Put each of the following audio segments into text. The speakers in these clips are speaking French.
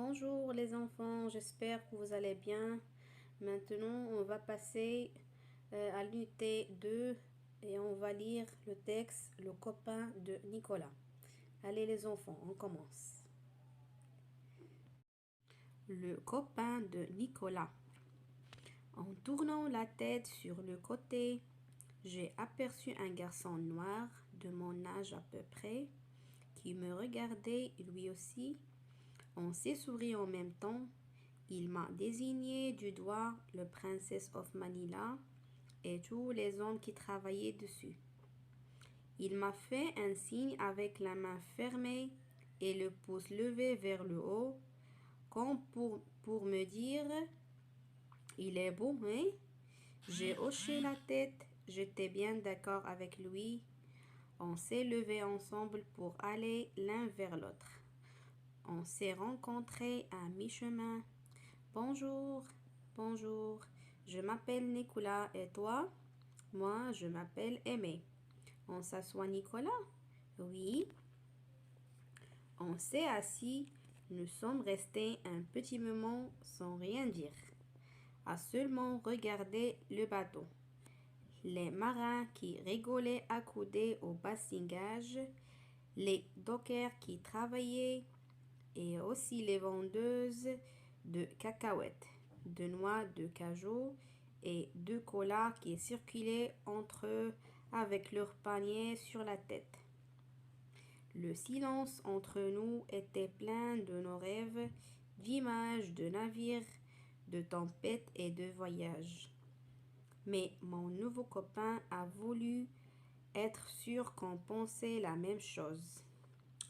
Bonjour les enfants, j'espère que vous allez bien. Maintenant, on va passer à l'unité 2 et on va lire le texte Le copain de Nicolas. Allez les enfants, on commence. Le copain de Nicolas. En tournant la tête sur le côté, j'ai aperçu un garçon noir de mon âge à peu près qui me regardait lui aussi. On s'est souri en même temps. Il m'a désigné du doigt le Princess of Manila et tous les hommes qui travaillaient dessus. Il m'a fait un signe avec la main fermée et le pouce levé vers le haut, comme pour me dire « Il est beau, hein ?» J'ai hoché la tête, j'étais bien d'accord avec lui. On s'est levés ensemble pour aller l'un vers l'autre. On s'est rencontrés à mi-chemin. Bonjour, bonjour, je m'appelle Nicolas et toi? Moi, je m'appelle Aimé. On s'assoit Nicolas? Oui. On s'est assis, nous sommes restés un petit moment sans rien dire, à seulement regarder le bateau. Les marins qui rigolaient accoudés au bastingage, les dockers qui travaillaient et aussi les vendeuses de cacahuètes, de noix de cajou et de cola qui circulaient entre eux avec leurs paniers sur la tête. Le silence entre nous était plein de nos rêves, d'images de navires, de tempêtes et de voyages. Mais mon nouveau copain a voulu être sûr qu'on pensait la même chose.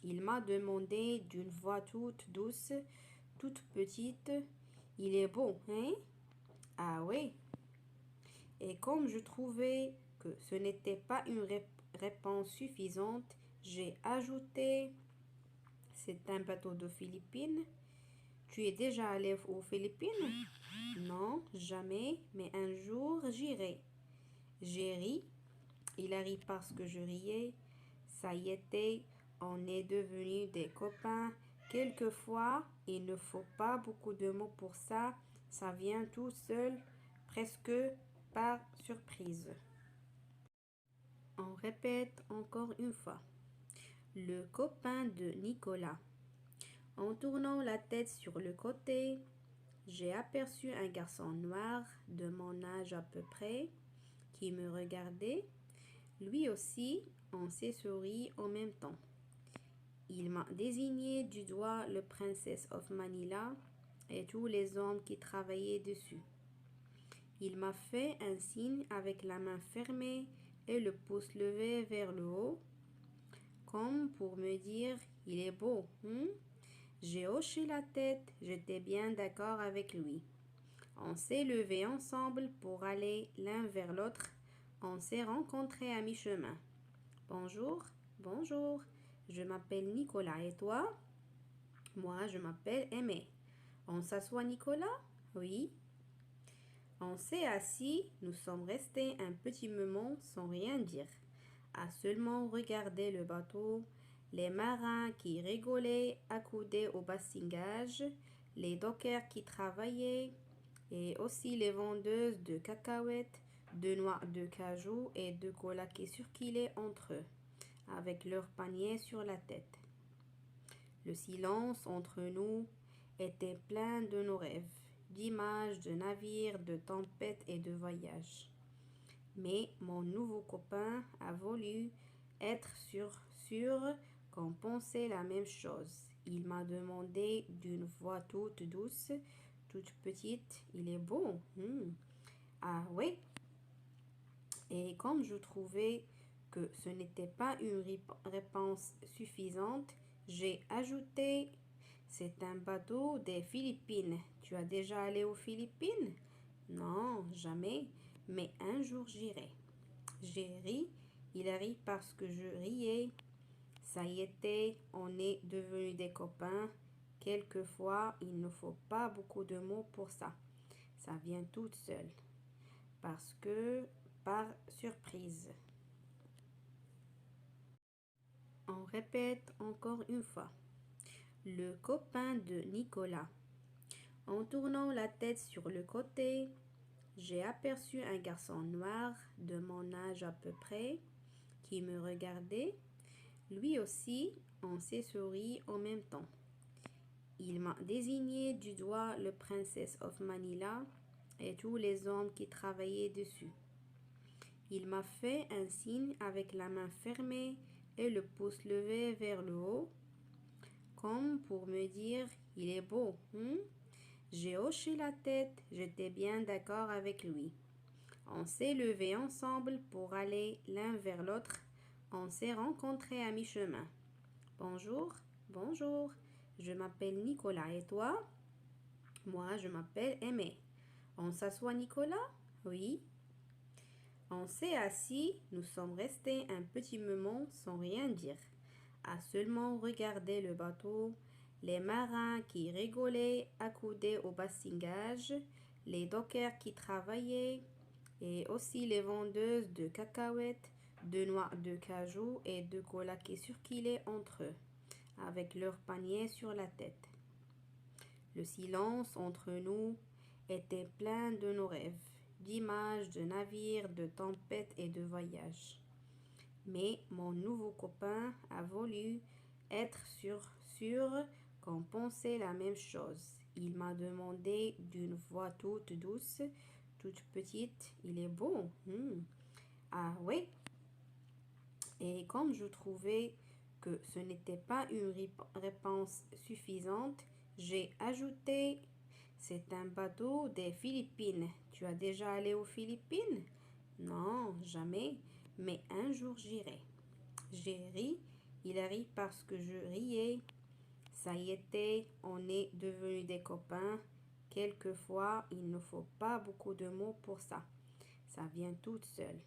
Il m'a demandé d'une voix toute douce, toute petite, « Il est beau, hein? » Ah oui. Et comme je trouvais que ce n'était pas une réponse suffisante, j'ai ajouté, « C'est un bateau de Philippines. Tu es déjà allé aux Philippines? » Non, jamais, mais un jour j'irai. J'ai ri. Il a ri parce que je riais. Ça y était, on est devenus des copains. Quelquefois, il ne faut pas beaucoup de mots pour ça. Ça vient tout seul, presque par surprise. On répète encore une fois. Le copain de Nicolas. En tournant la tête sur le côté, j'ai aperçu un garçon noir de mon âge à peu près qui me regardait. Lui aussi, on s'est souri en même temps. Il m'a désigné du doigt le Princess of Manila et tous les hommes qui travaillaient dessus. Il m'a fait un signe avec la main fermée et le pouce levé vers le haut, comme pour me dire « Il est beau, hein? » J'ai hoché la tête, j'étais bien d'accord avec lui. On s'est levés ensemble pour aller l'un vers l'autre. On s'est rencontrés à mi-chemin. Bonjour, bonjour, je m'appelle Nicolas et toi? Moi, je m'appelle Aimé. On s'assoit Nicolas? Oui. On s'est assis, nous sommes restés un petit moment sans rien dire, à seulement regarder le bateau, les marins qui rigolaient accoudés au bastingage, les dockers qui travaillaient et aussi les vendeuses de cacahuètes, de noix de cajou et de cola qui circulaient entre eux, avec leurs paniers sur la tête. Le silence entre nous était plein de nos rêves, d'images de navires, de tempêtes et de voyages. Mais mon nouveau copain a voulu être sûr qu'on pensait la même chose. Il m'a demandé d'une voix toute douce, toute petite, « Il est beau, hein? » Ah oui. Et comme je trouvais que ce n'était pas une réponse suffisante, j'ai ajouté, « C'est un bateau des Philippines. Tu as déjà allé aux Philippines? » Non, jamais, mais un jour j'irai. J'ai ri, il a ri parce que je riais. Ça y était, on est devenus des copains. Quelquefois, il ne faut pas beaucoup de mots pour ça. Ça vient tout seul. Parce que, par surprise. On répète encore une fois. Le copain de Nicolas. En tournant la tête sur le côté, j'ai aperçu un garçon noir de mon âge à peu près qui me regardait. Lui aussi, on s'est souri en même temps. Il m'a désigné du doigt le Princess of Manila et tous les hommes qui travaillaient dessus. Il m'a fait un signe avec la main fermée et le pouce levé vers le haut, comme pour me dire « Il est beau, hein ?» J'ai hoché la tête, j'étais bien d'accord avec lui. On s'est levés ensemble pour aller l'un vers l'autre. On s'est rencontrés à mi-chemin. Bonjour, bonjour, je m'appelle Nicolas et toi? Moi, je m'appelle Aimé. On s'assoit, Nicolas? Oui. On s'est assis, nous sommes restés un petit moment sans rien dire, à seulement regarder le bateau, les marins qui rigolaient accoudés au bastingage, les dockers qui travaillaient, et aussi les vendeuses de cacahuètes, de noix de cajou et de cola qui circulaient entre eux, avec leurs paniers sur la tête. Le silence entre nous était plein de nos rêves, d'images, de navires, de tempêtes et de voyages. Mais mon nouveau copain a voulu être sûr qu'on pensait la même chose. Il m'a demandé d'une voix toute douce, toute petite, il est beau. Ah oui. Et comme je trouvais que ce n'était pas une réponse suffisante, j'ai ajouté, c'est un bateau des Philippines. Tu as déjà allé aux Philippines? Non, jamais, mais un jour j'irai. J'ai ri, il a ri parce que je riais. Ça y était, on est devenus des copains. Quelquefois, il ne faut pas beaucoup de mots pour ça. Ça vient toute seule.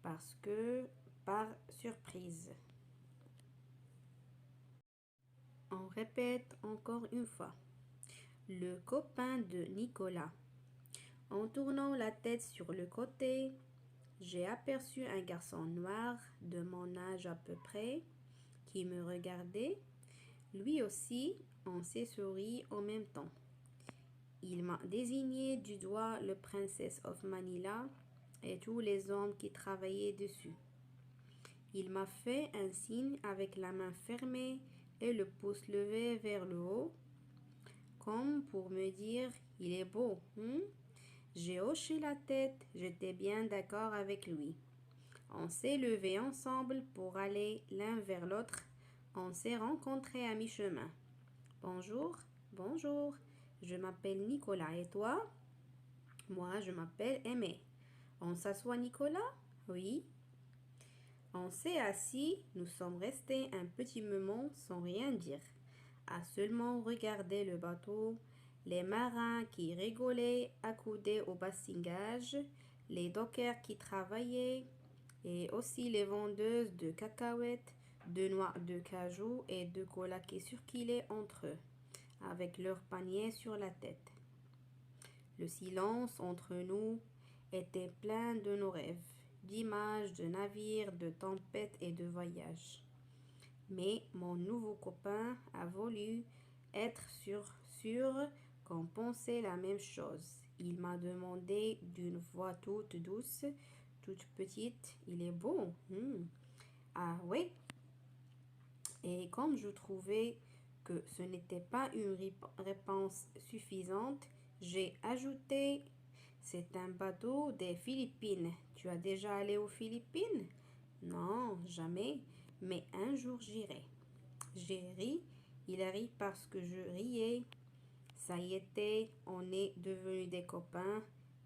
Parce que, par surprise. On répète encore une fois. Le copain de Nicolas. En tournant la tête sur le côté, j'ai aperçu un garçon noir de mon âge à peu près qui me regardait. Lui aussi, on s'est souri en même temps. Il m'a désigné du doigt le Princess of Manila et tous les hommes qui travaillaient dessus. Il m'a fait un signe avec la main fermée et le pouce levé vers le haut, comme pour me dire « Il est beau, hein ?» J'ai hoché la tête, j'étais bien d'accord avec lui. On s'est levés ensemble pour aller l'un vers l'autre. On s'est rencontrés à mi-chemin. Bonjour, bonjour, je m'appelle Nicolas et toi? Moi, je m'appelle Aimé. On s'assoit, Nicolas? Oui. On s'est assis, nous sommes restés un petit moment sans rien dire, à seulement regarder le bateau, les marins qui rigolaient accoudés au bastingage, les dockers qui travaillaient, et aussi les vendeuses de cacahuètes, de noix de cajou et de cola qui circulaient entre eux, avec leurs paniers sur la tête. Le silence entre nous était plein de nos rêves, d'images, de navires, de tempêtes et de voyages. Mais mon nouveau copain a voulu être sûr qu'on pensait la même chose. Il m'a demandé d'une voix toute douce, toute petite, il est beau. Ah oui. Et comme je trouvais que ce n'était pas une réponse suffisante, j'ai ajouté, c'est un bateau des Philippines. Tu as déjà allé aux Philippines? Non, jamais, mais un jour j'irai. J'ai ri, il a ri parce que je riais. Ça y était, on est devenus des copains.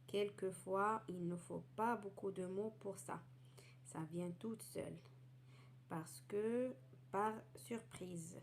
Quelquefois, il ne faut pas beaucoup de mots pour ça. Ça vient toute seule. Parce que, par surprise.